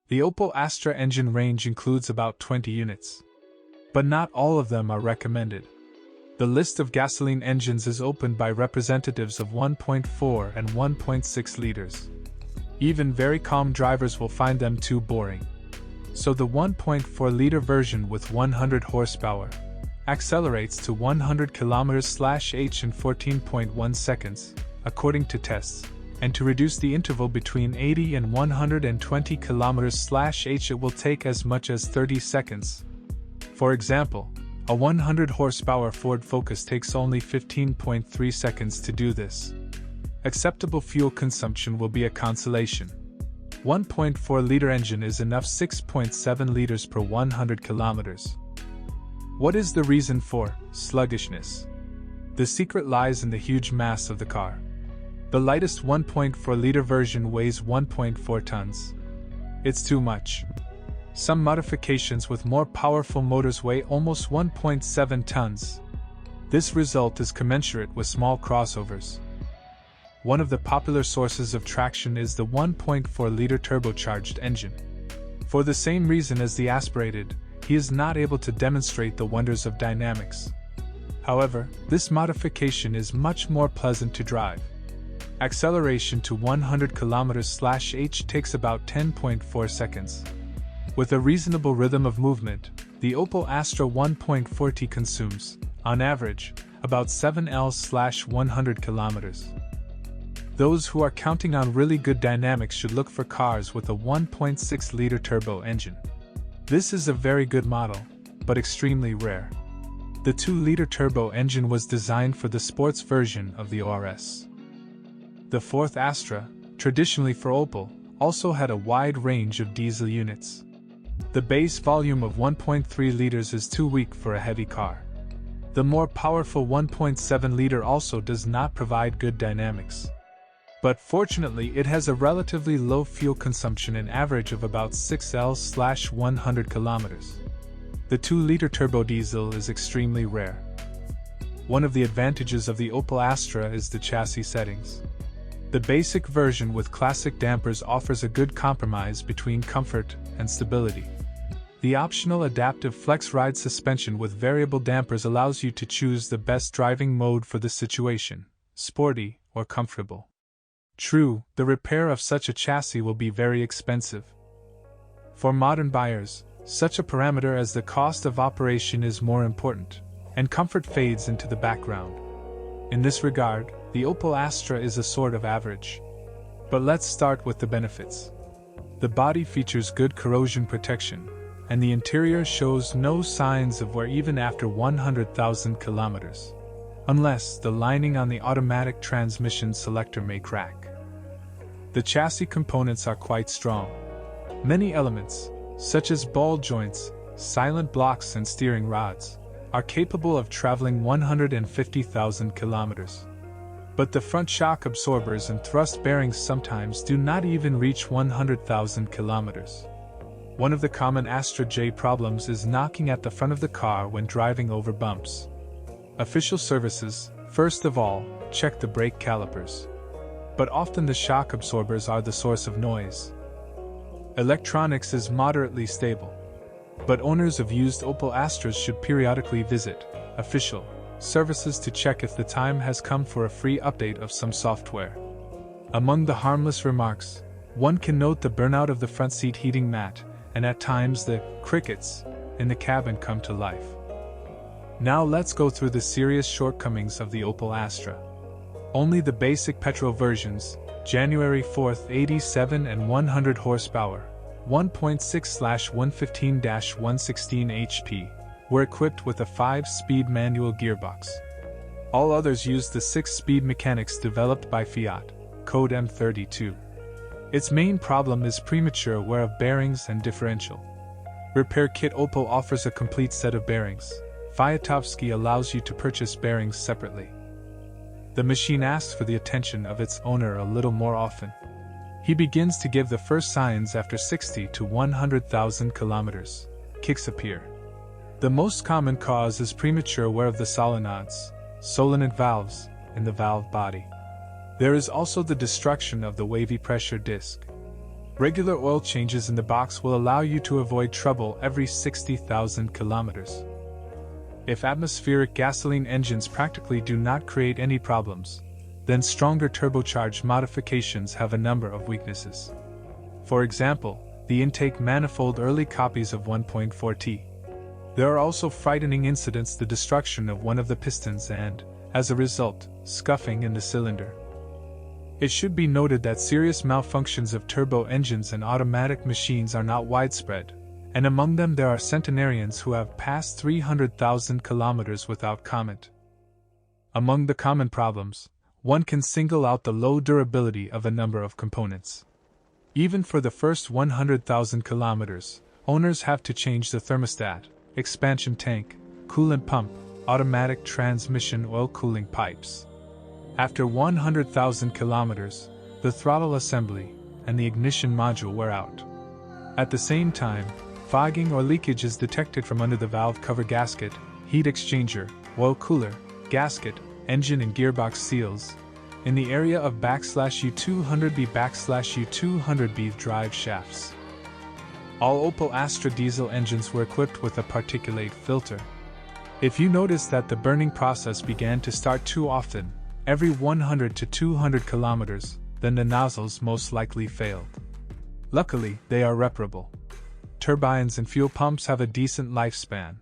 The Opel Astra engine range includes about 20 units. But not all of them are recommended. The list of gasoline engines is opened by representatives of 1.4 and 1.6 liters. Even very calm drivers will find them too boring. So the 1.4-liter version with 100 horsepower accelerates to 100 km/h in 14.1 seconds, according to tests, and to reduce the interval between 80 and 120 km/h it will take as much as 30 seconds. For example, a 100 horsepower Ford Focus takes only 15.3 seconds to do this. Acceptable fuel consumption will be a consolation. 1.4-liter engine is enough 6.7 liters per 100 kilometers. What is the reason for sluggishness? The secret lies in the huge mass of the car. The lightest 1.4-liter version weighs 1.4 tons. It's too much. Some modifications with more powerful motors weigh almost 1.7 tons. This result is commensurate with small crossovers. One of the popular sources of traction is the 1.4-liter turbocharged engine. For the same reason as the aspirated, he is not able to demonstrate the wonders of dynamics. However, this modification is much more pleasant to drive. Acceleration to 100 km/h takes about 10.4 seconds. With a reasonable rhythm of movement, the Opel Astra 1.4T consumes, on average, about 7 L/100 kilometers. Those who are counting on really good dynamics should look for cars with a 1.6-liter turbo engine. This is a very good model, but extremely rare. The 2-liter turbo engine was designed for the sports version of the ORS. The fourth Astra, traditionally for Opel, also had a wide range of diesel units. The base volume of 1.3 liters is too weak for a heavy car. The more powerful 1.7-liter also does not provide good dynamics. But fortunately it has a relatively low fuel consumption, an average of about 6 L/100 kilometers. The 2-liter turbo diesel is extremely rare. One of the advantages of the Opel Astra is the chassis settings. The basic version with classic dampers offers a good compromise between comfort and stability. The optional adaptive flex ride suspension with variable dampers allows you to choose the best driving mode for the situation, sporty or comfortable. True, the repair of such a chassis will be very expensive. For modern buyers, such a parameter as the cost of operation is more important, and comfort fades into the background. In this regard, the Opel Astra is a sort of average. But let's start with the benefits. The body features good corrosion protection, and the interior shows no signs of wear even after 100,000 kilometers. Unless the lining on the automatic transmission selector may crack. The chassis components are quite strong. Many elements, such as ball joints, silent blocks and steering rods, are capable of traveling 150,000 kilometers. But the front shock absorbers and thrust bearings sometimes do not even reach 100,000 kilometers. One of the common Astra J problems is knocking at the front of the car when driving over bumps. Official services, first of all, check the brake calipers. But often the shock absorbers are the source of noise. Electronics is moderately stable. But owners of used Opel Astras should periodically visit official services to check if the time has come for a free update of some software. Among the harmless remarks, one can note the burnout of the front seat heating mat, and at times the crickets in the cabin come to life. Now let's go through the serious shortcomings of the Opel Astra. Only the basic petrol versions, January 4th 87 and 100 horsepower, 1.6/115-116 HP, were equipped with a 5-speed manual gearbox. All others used the 6-speed mechanics developed by Fiat, code M32. Its main problem is premature wear of bearings and differential. Repair kit Opel offers a complete set of bearings. Fiatowski allows you to purchase bearings separately. The machine asks for the attention of its owner a little more often. He begins to give the first signs after 60 to 100,000 kilometers. Kicks appear. The most common cause is premature wear of the solenoids, solenoid valves, in the valve body. There is also the destruction of the wavy pressure disc. Regular oil changes in the box will allow you to avoid trouble every 60,000 kilometers. If atmospheric gasoline engines practically do not create any problems, then stronger turbocharged modifications have a number of weaknesses. For example, the intake manifold early copies of 1.4T. There are also frightening incidents: the destruction of one of the pistons and, as a result, scuffing in the cylinder. It should be noted that serious malfunctions of turbo engines and automatic machines are not widespread, and among them there are centenarians who have passed 300,000 kilometers without comment. Among the common problems, one can single out the low durability of a number of components. Even for the first 100,000 kilometers, owners have to change the thermostat, expansion tank, coolant pump, automatic transmission oil cooling pipes. After 100,000 kilometers, the throttle assembly and the ignition module wear out. At the same time, fogging or leakage is detected from under the valve cover gasket, heat exchanger, oil cooler, gasket, engine and gearbox seals, in the area of /U200B/U200B drive shafts. All Opel Astra diesel engines were equipped with a particulate filter. If you notice that the burning process began to start too often, every 100 to 200 kilometers, then the nozzles most likely failed. Luckily, they are reparable. Turbines and fuel pumps have a decent lifespan,